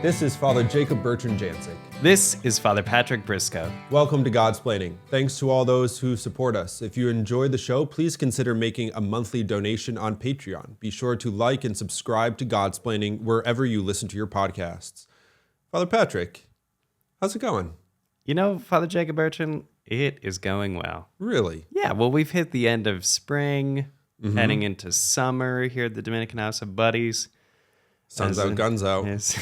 This is Father Jacob-Bertrand Janczyk. This is Father Patrick Briscoe. Welcome to Godsplaining. Thanks to all those who support us. If you enjoy the show, please consider making a monthly donation on Patreon. Be sure to like and subscribe to Godsplaining wherever you listen to your podcasts. Father Patrick, how's it going? You know, Father Jacob-Bertrand, it is going well. Really? Yeah, well, we've hit the end of spring, heading into summer here at the Dominican House of Buddies. Sun's out, guns out. It's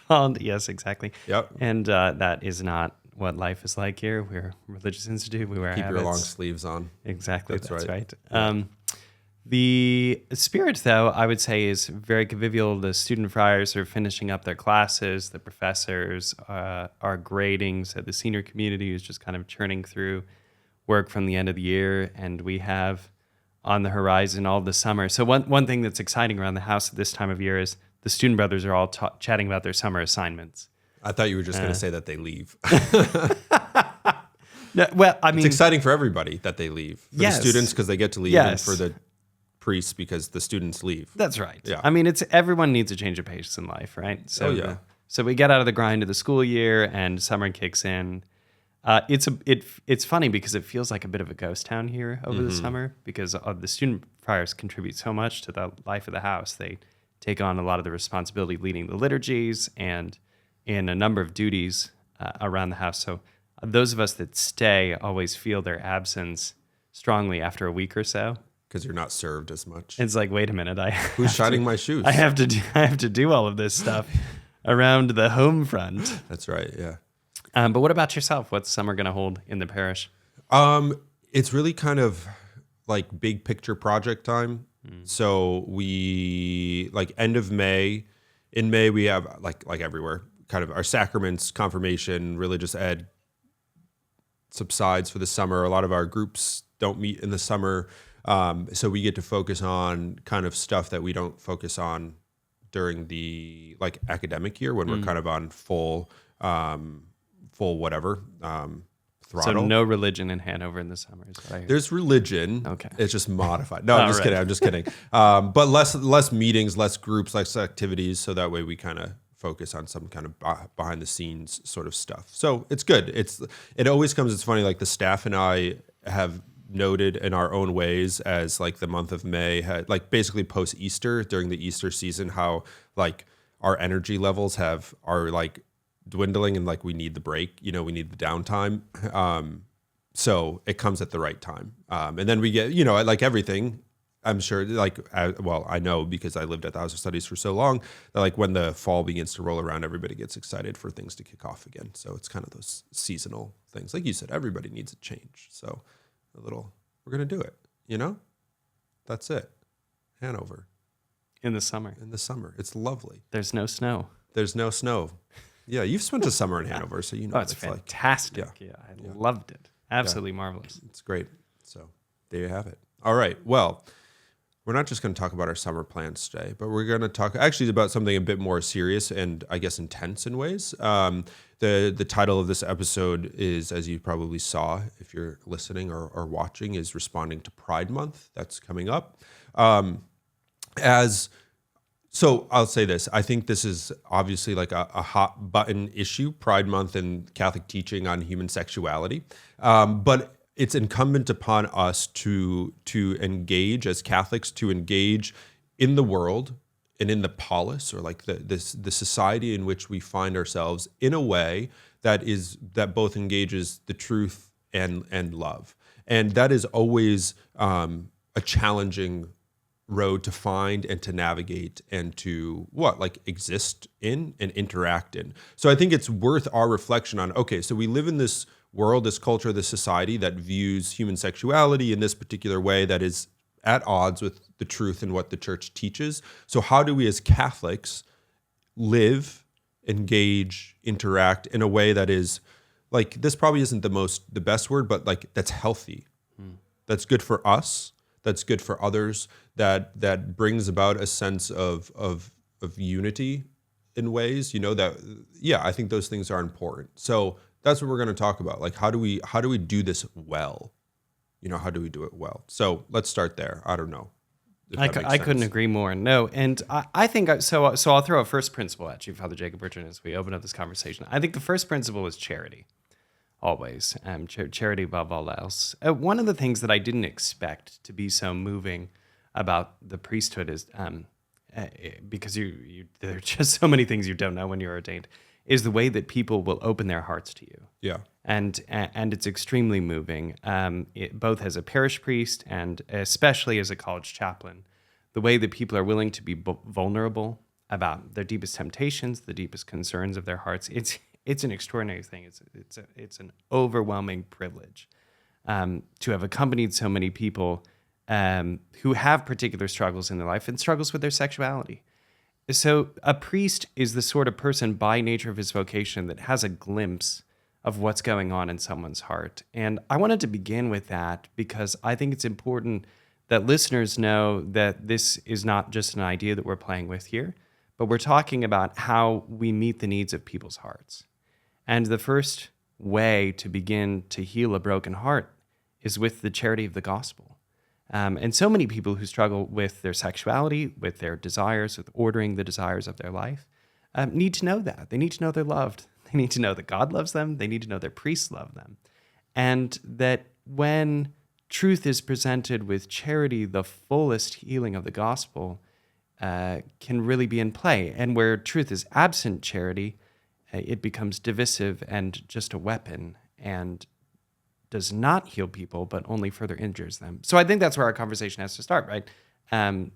called, yes, exactly. Yep. And that is not what life is like here. We're a religious institute. We wear Keep habits. your long sleeves on. Exactly, that's right. Yeah. The spirit, though, I would say is very convivial. The student friars are finishing up their classes. The professors are grading. So the senior community is just kind of churning through work from the end of the year. And we have on the horizon all the summer. So one thing that's exciting around the house at this time of year is the student brothers are all chatting about their summer assignments. I thought you were just going to say that they leave. No, well, I mean, it's exciting for everybody that they leave. For the students because they get to leave, and for the priests because the students leave. That's right. Yeah. I mean, everyone needs a change of pace in life, right? So, so we get out of the grind of the school year, and summer kicks in. It's funny because it feels like a bit of a ghost town here over the summer because the student friars contribute so much to the life of the house. They take on a lot of the responsibility leading the liturgies and in a number of duties around the house. So those of us that stay always feel their absence strongly after a week or so. Because you're not served as much. It's like, wait a minute, who's shining my shoes? I have to do all of this stuff around the home front. That's right, yeah. But what about yourself? What's summer going to hold in the parish? It's really kind of like big picture project time. So we end of May. In May we have like everywhere, kind of our sacraments, confirmation, religious ed subsides for the summer. A lot of our groups don't meet in the summer. So we get to focus on kind of stuff that we don't focus on during the academic year when we're kind of on full whatever, throttle. So no religion in Hanover in the summer is what I hear. There's religion. Okay. It's just modified. No, I'm just kidding. But less meetings, less groups, less activities. So that way we kind of focus on some kind of behind the scenes sort of stuff. So it's good. It always comes, it's funny, the staff and I have noted in our own ways as the month of May had basically post Easter during the Easter season, how our energy levels are dwindling and we need the break, we need the downtime. So it comes at the right time. And then we get, everything, I'm sure, I know because I lived at the House of Studies for so long that when the fall begins to roll around, everybody gets excited for things to kick off again. So it's kind of those seasonal things. Like you said, everybody needs a change. So we're going to do it, That's it. Hanover. In the summer. It's lovely. There's no snow. Yeah, you've spent a summer in Hanover, so you know it's fantastic. I loved it. Absolutely marvelous. It's great. So there you have it. All right. Well, we're not just going to talk about our summer plans today, but we're going to talk actually about something a bit more serious and I guess intense in ways. The title of this episode is, as you probably saw if you're listening or watching, is responding to Pride Month. That's coming up. So I'll say this. I think this is obviously a hot button issue, Pride Month and Catholic teaching on human sexuality. But it's incumbent upon us to engage as Catholics, to engage in the world and in the polis, or the society in which we find ourselves, in a way that both engages the truth and love. And that is always a challenging road to find and to navigate and to exist in and interact in. So I think it's worth our reflection on, okay, so we live in this world, this culture, this society that views human sexuality in this particular way that is at odds with the truth and what the church teaches. So how do we as Catholics live, engage, interact in a way that is this probably isn't the best word, but that's healthy. That's good for us. That's good for others, that brings about a sense of unity in ways, I think those things are important. So that's what we're going to talk about. How do we do this well? How do we do it well? So let's start there. I don't know. if I, that makes I sense. couldn't agree more. No, and I think so. So I'll throw a first principle at you, Father Jacob-Bertrand, as we open up this conversation. I think the first principle is charity, always. Charity above all else. One of the things that I didn't expect to be so moving about the priesthood is because there are just so many things you don't know when you're ordained, is the way that people will open their hearts to you. Yeah. And it's extremely moving, both as a parish priest and especially as a college chaplain. The way that people are willing to be vulnerable about their deepest temptations, the deepest concerns of their hearts, it's an extraordinary thing. It's an overwhelming privilege to have accompanied so many people who have particular struggles in their life and struggles with their sexuality. So a priest is the sort of person by nature of his vocation that has a glimpse of what's going on in someone's heart. And I wanted to begin with that because I think it's important that listeners know that this is not just an idea that we're playing with here, but we're talking about how we meet the needs of people's hearts. And the first way to begin to heal a broken heart is with the charity of the gospel. And so many people who struggle with their sexuality, with their desires, with ordering the desires of their life, need to know that. They need to know they're loved. They need to know that God loves them. They need to know their priests love them. And that when truth is presented with charity, the fullest healing of the gospel can really be in play. And where truth is absent charity, it becomes divisive and just a weapon and does not heal people, but only further injures them. So I think that's where our conversation has to start, right?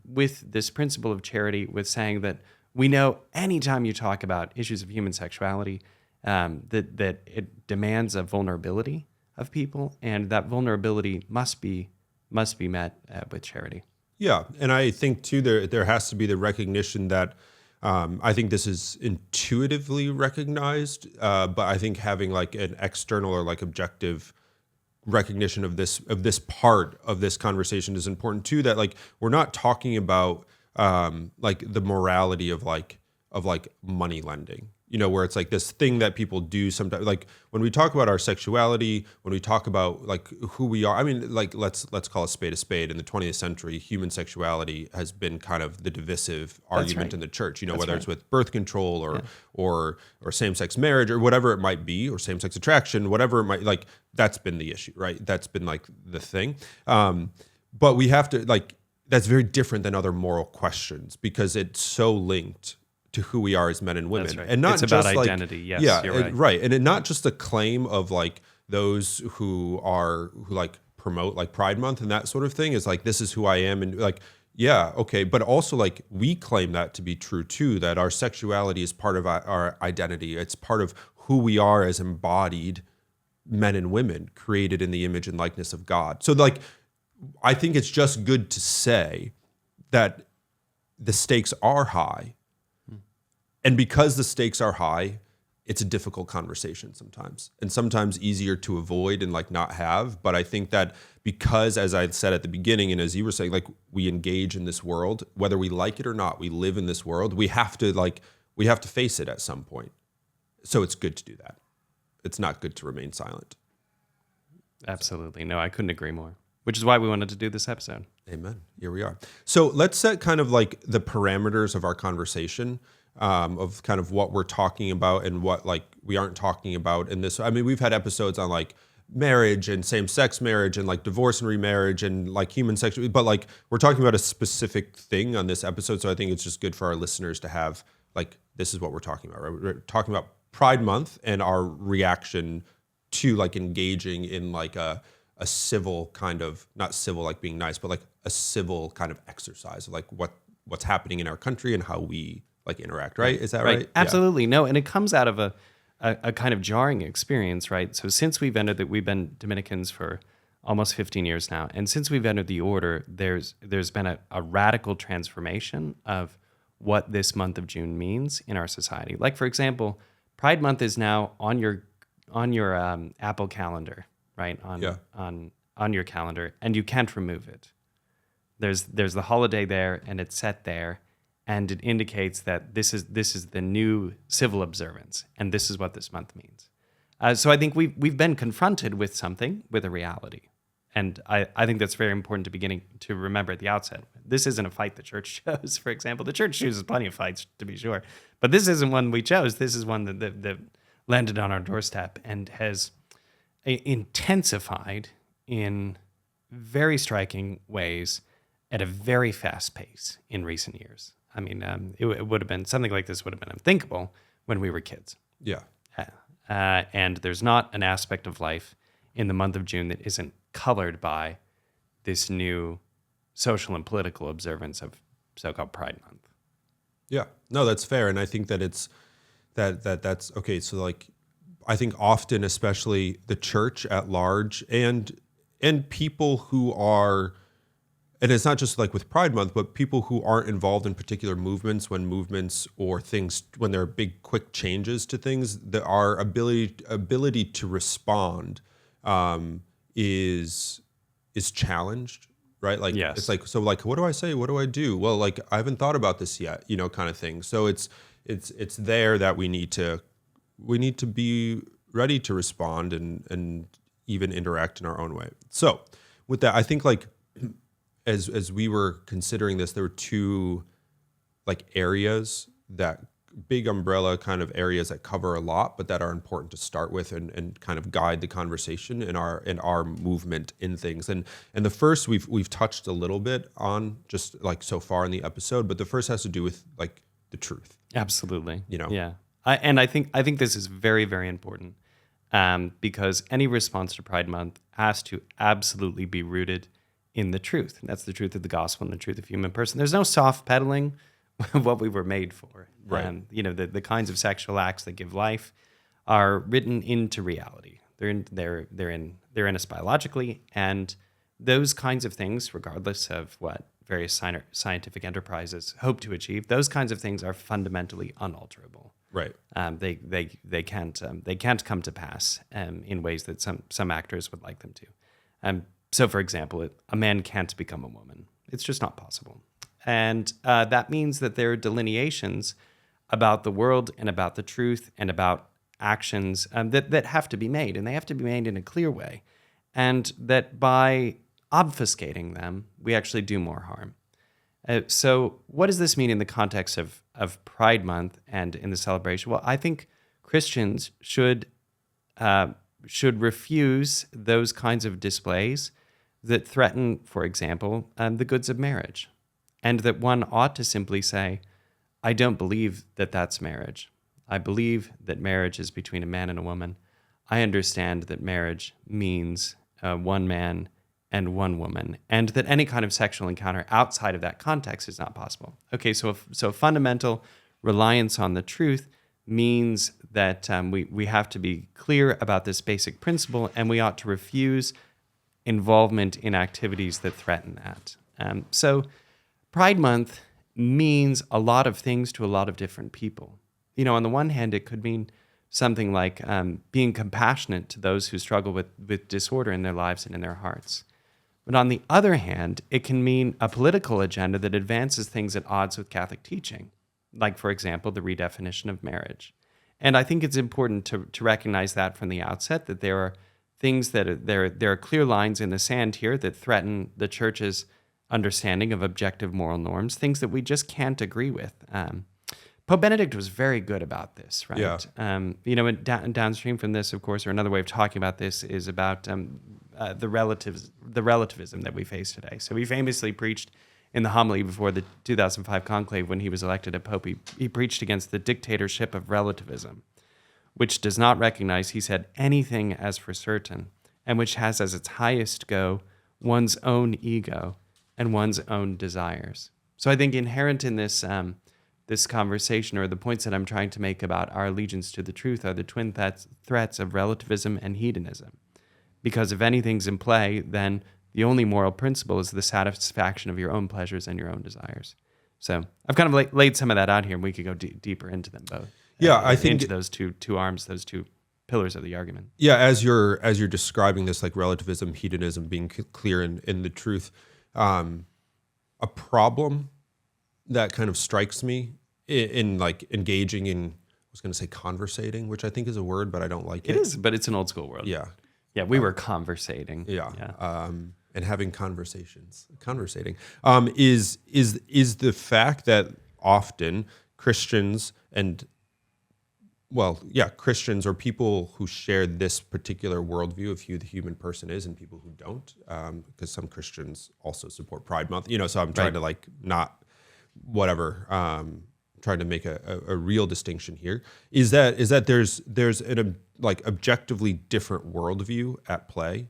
With this principle of charity, with saying that we know anytime you talk about issues of human sexuality, that it demands a vulnerability of people, and that vulnerability must be met with charity. Yeah, and I think too there has to be the recognition that I think this is intuitively recognized, but I think having like an external or like objective recognition of this part of this conversation is important too. That like we're not talking about like the morality of money lending. You know, where it's like this thing that people do sometimes. Like when we talk about our sexuality, when we talk about like who we are, I mean, like let's call a spade a spade. In the 20th century, human sexuality has been kind of the divisive argument in the church. You know, whether it's with birth control or same-sex marriage or whatever it might be, or same-sex attraction, whatever it might, like that's been the issue, right? That's been like the thing. But we have to like that's very different than other moral questions because it's so linked to who we are as men and women. That's right. And not it's just about like, identity. Yes, yeah, you're right. Right. And not just a claim of like those who like promote like Pride Month and that sort of thing is like, this is who I am. And like, yeah, okay. But also like we claim that to be true too, that our sexuality is part of our identity. It's part of who we are as embodied men and women created in the image and likeness of God. So like, I think it's just good to say that the stakes are high. And because the stakes are high, it's a difficult conversation sometimes, and sometimes easier to avoid and like not have. But I think that because, as I said at the beginning, and as you were saying, like we engage in this world, whether we like it or not, we live in this world. We have to face it at some point. So it's good to do that. It's not good to remain silent. Absolutely. No, I couldn't agree more. Which is why we wanted to do this episode. Amen. Here we are. So let's set kind of like the parameters of our conversation. Of kind of what we're talking about and what like we aren't talking about in this. I mean, we've had episodes on like marriage and same-sex marriage and like divorce and remarriage and like human sexuality, but like we're talking about a specific thing on this episode. So I think it's just good for our listeners to have like, this is what we're talking about, right? We're talking about Pride Month and our reaction to like engaging in like a civil kind of, not civil like being nice, but like a civil kind of exercise of like what's happening in our country and how we like interact, right? Is that right? Absolutely. Yeah. No, and it comes out of a kind of jarring experience, right? So since we've been Dominicans for almost 15 years now, and since we've entered the order, there's been a radical transformation of what this month of June means in our society. Like for example, Pride Month is now on your Apple calendar, right? On your calendar, and you can't remove it. There's the holiday there, and it's set there. And it indicates that this is the new civil observance, and this is what this month means. So I think we've been confronted with something, with a reality, And I think that's very important to remember at the outset. This isn't a fight the church chose, for example. The church chooses plenty of fights, to be sure. But this isn't one we chose. This is one that landed on our doorstep and has intensified in very striking ways at a very fast pace in recent years. I mean, it would have been, something like this would have been unthinkable when we were kids. Yeah. And there's not an aspect of life in the month of June that isn't colored by this new social and political observance of so-called Pride Month. Yeah, no, that's fair. And I think that it's that's okay. So like, I think often, especially the church at large and people who are, and it's not just like with Pride Month, but people who aren't involved in particular movements, when there are big, quick changes to things, our ability to respond is challenged, right? Like, yes. It's like, so like, what do I say? What do I do? Well, like, I haven't thought about this yet, kind of thing. So it's there that we need to be ready to respond and even interact in our own way. So with that, I think like, as we were considering this, there were two like areas, that big umbrella kind of areas that cover a lot, but that are important to start with and kind of guide the conversation in our movement in things. And the first we've touched a little bit on just like so far in the episode, but the first has to do with like the truth. Absolutely. Yeah. I think this is very, very important because any response to Pride Month has to absolutely be rooted in the truth. And that's the truth of the gospel and the truth of human person. There's no soft pedaling what we were made for. Right. The kinds of sexual acts that give life are written into reality. They're in us biologically, and those kinds of things, regardless of what various scientific enterprises hope to achieve, those kinds of things are fundamentally unalterable. Right. They can't come to pass in ways that some actors would like them to. So, for example, a man can't become a woman. It's just not possible. And that means that there are delineations about the world and about the truth and about actions that have to be made, and they have to be made in a clear way. And that by obfuscating them, we actually do more harm. So what does this mean in the context of Pride Month and in the celebration? Well, I think Christians should refuse those kinds of displays that threaten, for example, the goods of marriage. And that one ought to simply say, I don't believe that that's marriage. I believe that marriage is between a man and a woman. I understand that marriage means one man and one woman, and that any kind of sexual encounter outside of that context is not possible. Okay, so a fundamental reliance on the truth means that we have to be clear about this basic principle, and we ought to refuse involvement in activities that threaten that. So Pride Month means a lot of things to a lot of different people. On the one hand, it could mean something like being compassionate to those who struggle with disorder in their lives and in their hearts. But on the other hand, it can mean a political agenda that advances things at odds with Catholic teaching, like, for example, the redefinition of marriage. And I think it's important to recognize that from the outset, that there are things there are clear lines in the sand here that threaten the church's understanding of objective moral norms, things that we just can't agree with. Pope Benedict was very good about this, right? Yeah. And downstream from this, of course, or another way of talking about this is about the relativism that we face today. So he famously preached in the homily before the 2005 conclave when he was elected as Pope. He preached against the dictatorship of relativism, which does not recognize, he said, anything as for certain, and which has as its highest goal one's own ego and one's own desires. So I think inherent in this this conversation, or the points that I'm trying to make about our allegiance to the truth, are the twin threats of relativism and hedonism. Because if anything's in play, then the only moral principle is the satisfaction of your own pleasures and your own desires. So I've kind of laid some of that out here, and we could go deeper into them both. Yeah, I think into those two arms, those two pillars of the argument. Yeah, as you're describing this, like relativism, hedonism, being clear in the truth, a problem that kind of strikes me in like engaging in, I was going to say conversating, which I think is a word, but I don't like it. It is, but it's an old school word. Yeah. Yeah, we were conversating. Yeah. Yeah. And having conversating, is the fact that often Christians and, well, yeah, Christians or people who share this particular worldview of who the human person is and people who don't, because some Christians also support Pride Month, so I'm trying to like not whatever, trying to make a real distinction here, is that there's an like objectively different worldview at play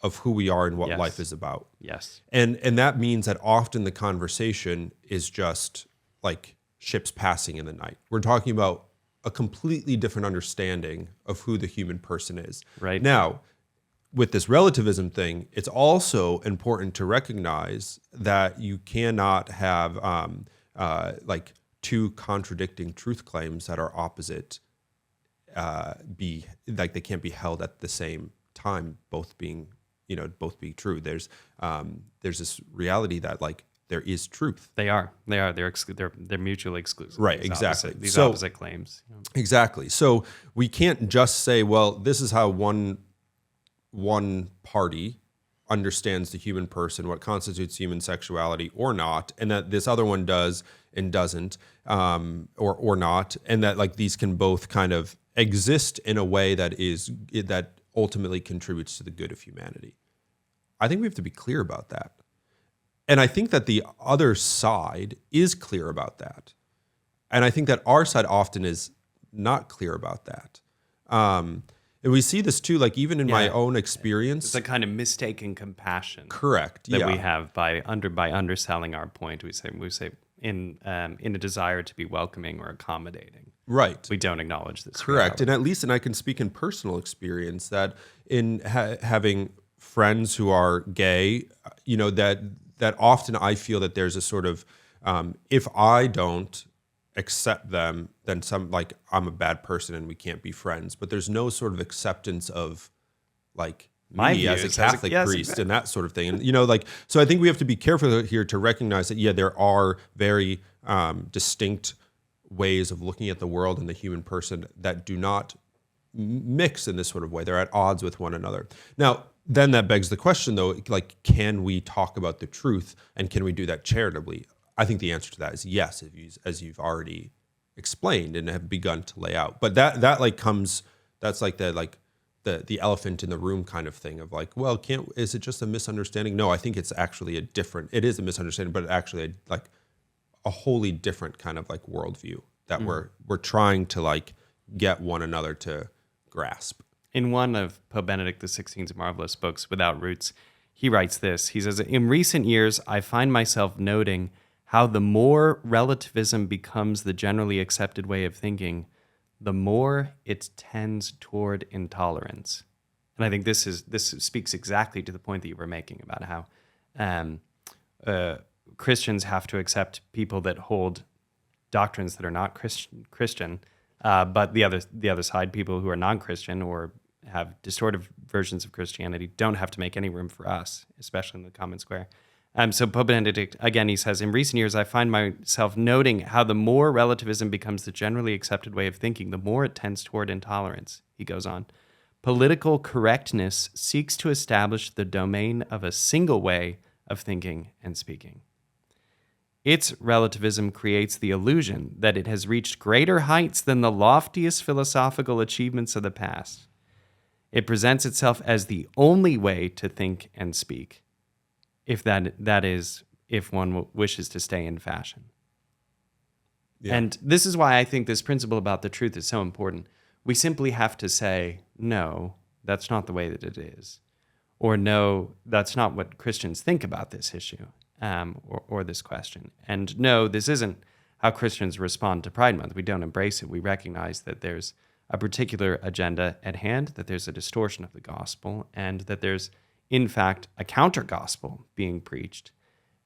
of who we are and what life is about. Yes. And that means that often the conversation is just like ships passing in the night. We're talking about a completely different understanding of who the human person is. Right. Now, with this relativism thing, it's also important to recognize that you cannot have like two contradicting truth claims that are opposite be like they can't be held at the same time, both being true. There's this reality that like there is truth. They're mutually exclusive. Right, These exactly. These opposite claims. Exactly. So we can't just say, well, this is how one party understands the human person, what constitutes human sexuality or not, and that this other one does and doesn't, or not, and that like these can both kind of exist in a way that ultimately contributes to the good of humanity. I think we have to be clear about that. And I think that the other side is clear about that. And I think that our side often is not clear about that. And we see this too, like even in my own experience. It's a kind of mistaken compassion. Correct. That we have by underselling our point. We say in a desire to be welcoming or accommodating. Right. We don't acknowledge this. Correct. reality. And I can speak in personal experience that in having friends who are gay, that often I feel that there's a sort of, if I don't accept them, then I'm a bad person and we can't be friends. But there's no sort of acceptance of like me as a Catholic priest and that sort of thing. And, so I think we have to be careful here to recognize that, there are very distinct ways of looking at the world and the human person that do not mix in this sort of way. They're at odds with one another. Now, then that begs the question, though, like, can we talk about the truth and can we do that charitably? I think the answer to that is yes, as you've already explained and have begun to lay out. But that's like the elephant in the room kind of thing of like, well, is it just a misunderstanding? No, I think it's actually it is a misunderstanding, but actually like a wholly different kind of like worldview that we're trying to like get one another to grasp. In one of Pope Benedict XVI's marvelous books, Without Roots, he writes this. He says, in recent years, I find myself noting how the more relativism becomes the generally accepted way of thinking, the more it tends toward intolerance. And I think this speaks exactly to the point that you were making about how Christians have to accept people that hold doctrines that are not Christian, but the other side, people who are non-Christian or have distorted versions of Christianity, don't have to make any room for us, especially in the common square. So Pope Benedict, again, he says, in recent years, I find myself noting how the more relativism becomes the generally accepted way of thinking, the more it tends toward intolerance. He goes on, political correctness seeks to establish the domain of a single way of thinking and speaking. Its relativism creates the illusion that it has reached greater heights than the loftiest philosophical achievements of the past. It presents itself as the only way to think and speak, if if one wishes to stay in fashion. Yeah. And this is why I think this principle about the truth is so important. We simply have to say, no, that's not the way that it is. Or no, that's not what Christians think about this issue or this question. And no, this isn't how Christians respond to Pride Month. We don't embrace it. We recognize that there's a particular agenda at hand, that there's a distortion of the gospel, and that there's, in fact, a counter-gospel being preached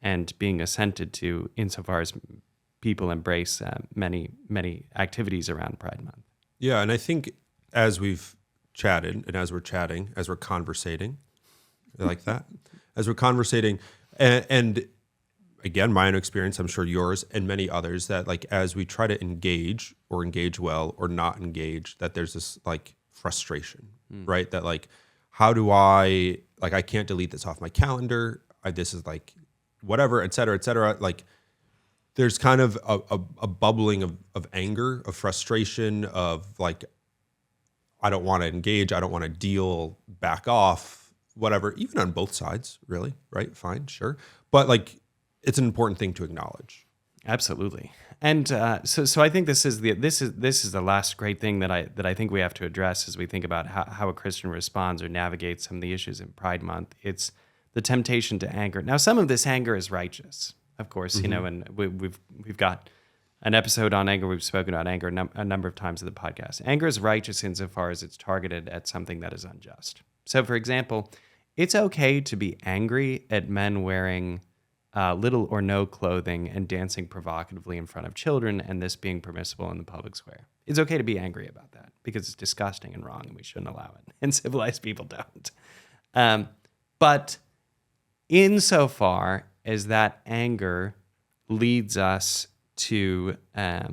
and being assented to insofar as people embrace many, many activities around Pride Month. Yeah, and I think as we've chatted and as we're conversating, I like that, as we're conversating, and again, my own experience, I'm sure yours and many others, that like as we try to engage or engage well or not engage, that there's this like frustration, right? That like, how do I, like, I can't delete this off my calendar. This is like whatever, et cetera, et cetera. Like, there's kind of a bubbling of anger, of frustration, of like, I don't want to engage, I don't want to deal, back off, whatever, even on both sides, really, right? Fine, sure. But like, it's an important thing to acknowledge. Absolutely. And so I think this is the last great thing that I think we have to address as we think about how a Christian responds or navigates some of the issues in Pride Month. It's the temptation to anger. Now, some of this anger is righteous, of course, you know, and we've got an episode on anger. We've spoken about anger a number of times in the podcast. Anger is righteous insofar as it's targeted at something that is unjust. So, for example, it's okay to be angry at men wearing little or no clothing and dancing provocatively in front of children, and this being permissible in the public square. It's okay to be angry about that because it's disgusting and wrong, and we shouldn't allow it. And civilized people don't. But insofar as that anger leads us to a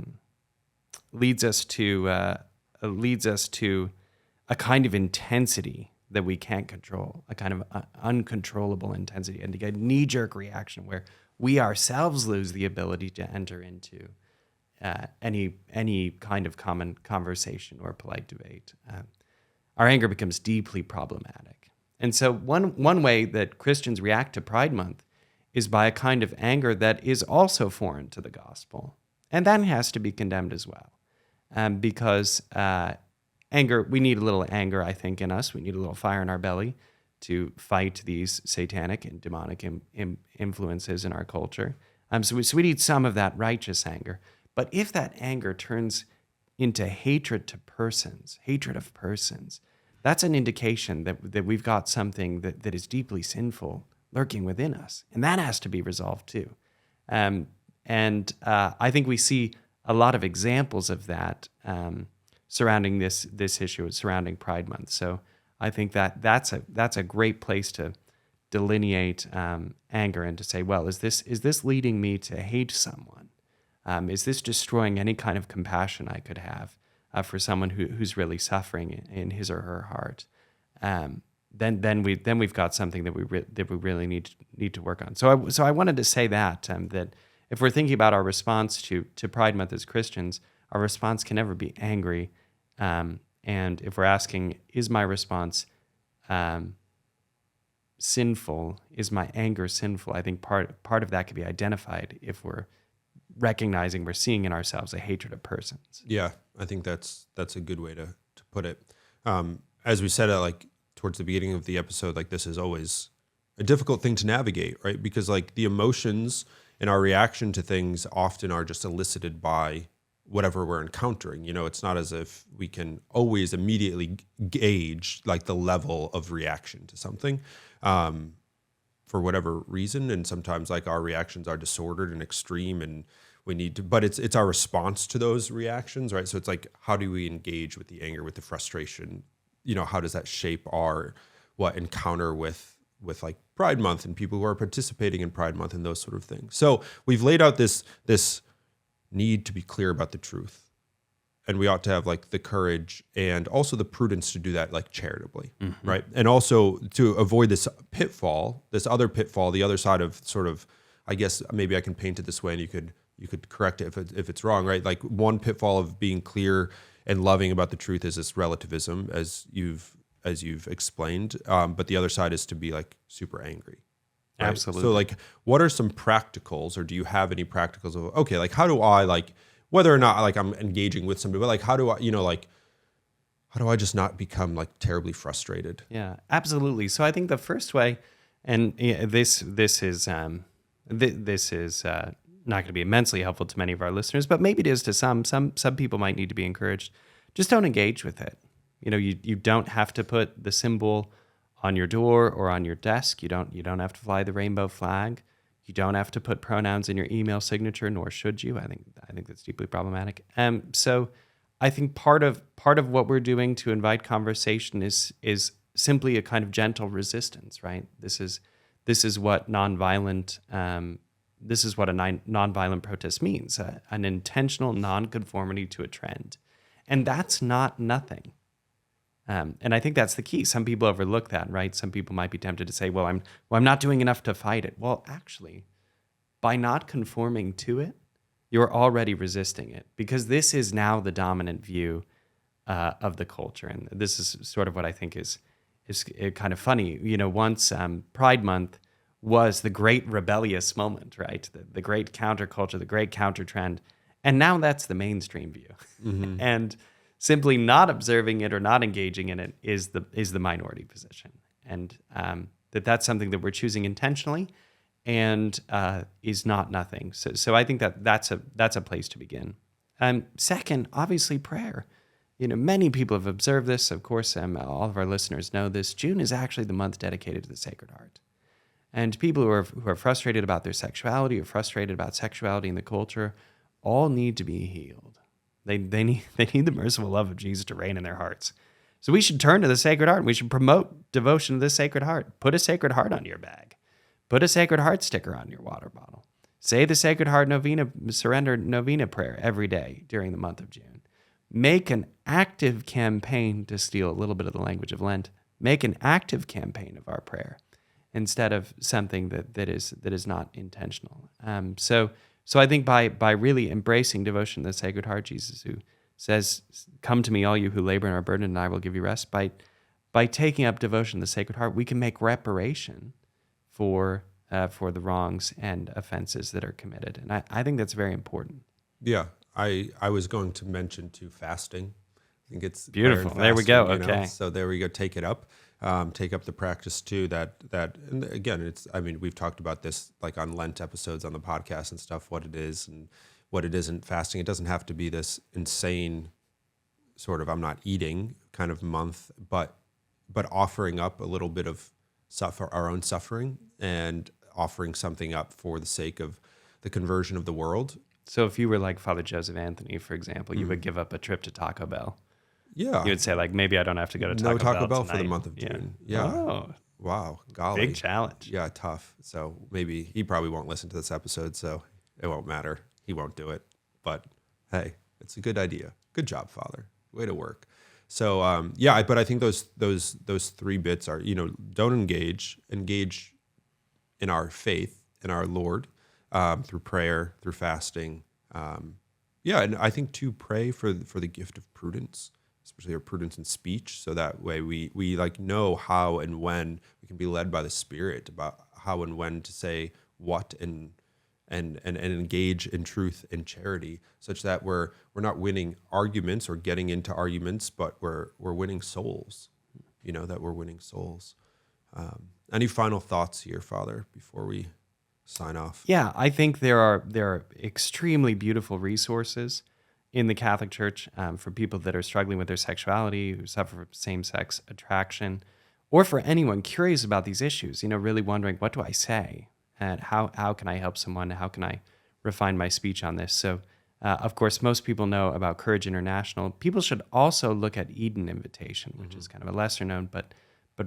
kind of intensity that we can't control, a kind of uncontrollable intensity, and to get a knee-jerk reaction where we ourselves lose the ability to enter into any kind of common conversation or polite debate. Our anger becomes deeply problematic. And so one way that Christians react to Pride Month is by a kind of anger that is also foreign to the gospel. And that has to be condemned as well. Because anger, we need a little anger, I think, in us. We need a little fire in our belly to fight these satanic and demonic influences in our culture. So we need some of that righteous anger. But if that anger turns into hatred of persons, that's an indication that we've got something that is deeply sinful lurking within us. And that has to be resolved too. And I think we see a lot of examples of that surrounding this issue, surrounding Pride Month. So I think that's a great place to delineate anger and to say, well, is this leading me to hate someone? Is this destroying any kind of compassion I could have for someone who's really suffering in his or her heart? Then we've got something that we really need to work on. So I wanted to say that if we're thinking about our response to Pride Month as Christians, our response can never be angry. And if we're asking, is my response sinful? Is my anger sinful? I think part of that could be identified if we're recognizing we're seeing in ourselves a hatred of persons. Yeah, I think that's a good way to put it. As we said, like towards the beginning of the episode, like this is always a difficult thing to navigate, right? Because like the emotions and our reaction to things often are just elicited by whatever we're encountering. You know, it's not as if we can always immediately gauge like the level of reaction to something for whatever reason. And sometimes like our reactions are disordered and extreme, and we need to, but it's our response to those reactions, right? So it's like, how do we engage with the anger, with the frustration? You know, how does that shape our encounter with like Pride Month and people who are participating in Pride Month and those sort of things? So we've laid out this need to be clear about the truth, and we ought to have like the courage and also the prudence to do that like charitably, right? And also to avoid this other pitfall, the other side of sort of, I guess maybe I can paint it this way, and you could correct it if it's wrong, right? Like one pitfall of being clear and loving about the truth is this relativism, as you've explained. But the other side is to be like super angry. Right? Absolutely. So like, what are some practicals, or do you have any practicals of, okay, like how do I, like, whether or not like I'm engaging with somebody, but like how do I, how do I just not become like terribly frustrated? Yeah, absolutely. So I think the first way, and this is not going to be immensely helpful to many of our listeners, but maybe it is to some people might need to be encouraged. Just don't engage with it. You don't have to put the symbol on your door or on your desk. You don't have to fly the rainbow flag. You don't have to put pronouns in your email signature, nor should you. I think that's deeply problematic. So I think part of what we're doing to invite conversation is simply a kind of gentle resistance, right? This is what nonviolent protest means, an intentional nonconformity to a trend. And that's not nothing. And I think that's the key. Some people overlook that, right? Some people might be tempted to say, well, I'm not doing enough to fight it. Well, actually, by not conforming to it, you're already resisting it, because this is now the dominant view of the culture. And this is sort of what I think is kind of funny. Once Pride Month was the great rebellious moment, right? The great counterculture, the great counter trend. And now that's the mainstream view. Mm-hmm. And simply not observing it or not engaging in it is the minority position. And that's something that we're choosing intentionally, and is not nothing. So I think that's a place to begin. Second, obviously prayer. Many people have observed this. Of course, all of our listeners know this. June is actually the month dedicated to the Sacred Heart. And people who are frustrated about their sexuality or frustrated about sexuality in the culture all need to be healed. They need the merciful love of Jesus to reign in their hearts. So we should turn to the Sacred Heart. We should promote devotion to the Sacred Heart. Put a Sacred Heart on your bag. Put a Sacred Heart sticker on your water bottle. Say the Sacred Heart Surrender Novena prayer every day during the month of June. Make an active campaign, to steal a little bit of the language of Lent. Make an active campaign of our prayer instead of something that is not intentional. So I think by really embracing devotion to the Sacred Heart, Jesus, who says, "Come to me, all you who labor and are burdened, and I will give you rest." By taking up devotion to the Sacred Heart, we can make reparation for the wrongs and offenses that are committed. And I think that's very important. Yeah, I was going to mention too fasting. I think it's beautiful. There we go. Okay. So there we go. Take it up. Take up the practice too. That and again, we've talked about this like on Lent episodes on the podcast and stuff. What it is and what it isn't. Fasting. It doesn't have to be this insane sort of I'm not eating kind of month, but offering up a little bit of our own suffering and offering something up for the sake of the conversion of the world. So if you were like Father Joseph Anthony, for example, you would give up a trip to Taco Bell. Yeah. You would say like, maybe I don't have to go to Taco Bell. No Taco Bell tonight. For the month of June. Yeah. Oh. Wow. Golly. Big challenge. Yeah, tough. So maybe he probably won't listen to this episode, so it won't matter. He won't do it. But hey, it's a good idea. Good job, Father. Way to work. So but I think those three bits are, don't engage in our faith, in our Lord, through prayer, through fasting. And I think to pray for the gift of prudence, especially our prudence in speech, so that way we like know how and when we can be led by the Spirit about how and when to say what and engage in truth and charity, such that we're not winning arguments or getting into arguments, but we're winning souls. That we're winning souls. Any final thoughts here, Father, before we sign off? Yeah, I think there are extremely beautiful resources in the Catholic Church for people that are struggling with their sexuality, who suffer from same-sex attraction, or for anyone curious about these issues, really wondering, what do I say? And how can I help someone? How can I refine my speech on this? So, of course, most people know about Courage International. People should also look at Eden Invitation, which is kind of a lesser known, but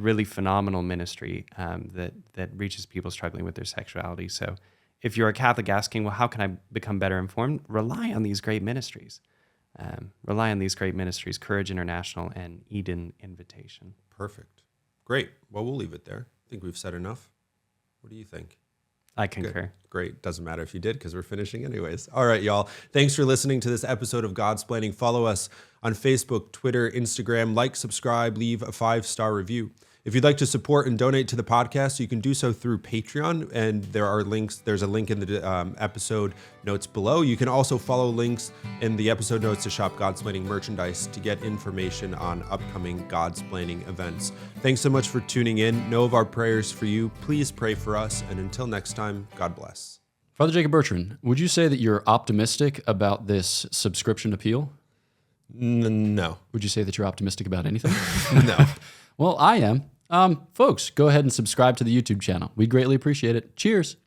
really phenomenal ministry that reaches people struggling with their sexuality. So if you're a Catholic asking, well, how can I become better informed? Rely on these great ministries. Courage International and Eden Invitation. Perfect. Great. Well, we'll leave it there. I think we've said enough. What do you think? I concur. Good. Great. Doesn't matter if you did, because we're finishing anyways. All right, y'all. Thanks for listening to this episode of Godsplaining. Follow us on Facebook, Twitter, Instagram. Like, subscribe, leave a 5-star review. If you'd like to support and donate to the podcast, you can do so through Patreon, and there are links. There's a link in the episode notes below. You can also follow links in the episode notes to shop Godsplaining merchandise to get information on upcoming Godsplaining events. Thanks so much for tuning in. Know of our prayers for you. Please pray for us, and until next time, God bless. Father Jacob-Bertrand, would you say that you're optimistic about this subscription appeal? No. Would you say that you're optimistic about anything? No. Well, I am. Folks, go ahead and subscribe to the YouTube channel. We'd greatly appreciate it. Cheers.